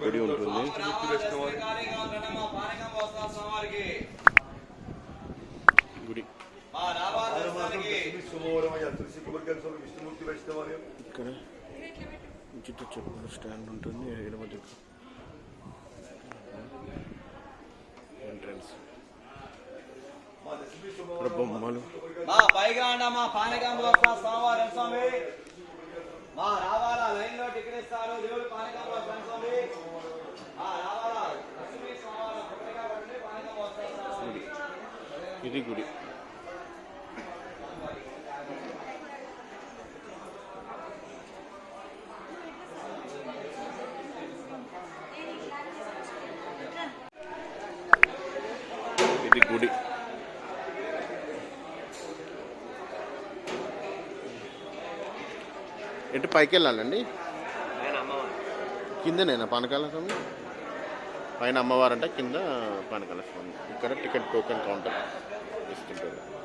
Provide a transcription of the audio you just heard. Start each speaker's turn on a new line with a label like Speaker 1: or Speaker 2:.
Speaker 1: గుడి ఉంటుంది. గుడి ఇక్కడ ఉచిత చెప్పుల స్టాండ్ ఉంటుంది. ఎడమ దిక్కు ఎంట్రన్స్. ఇక్కడ బొమ్మలు
Speaker 2: రావాలా లైన్ లో టికెట్ ఇస్తారు. దేవుడు పానకంలో స్వామి రావాలా.
Speaker 1: ఇది గుడి. ఇది గుడి. ఎటు పైకి వెళ్ళాలండి? కిందనేనా పానకాల స్వామి? పైన అమ్మవారంట, కింద పానకాల స్వామి. ఇక్కడ టికెట్ టోకెన్ కౌంటర్ ఇస్తుంటారు.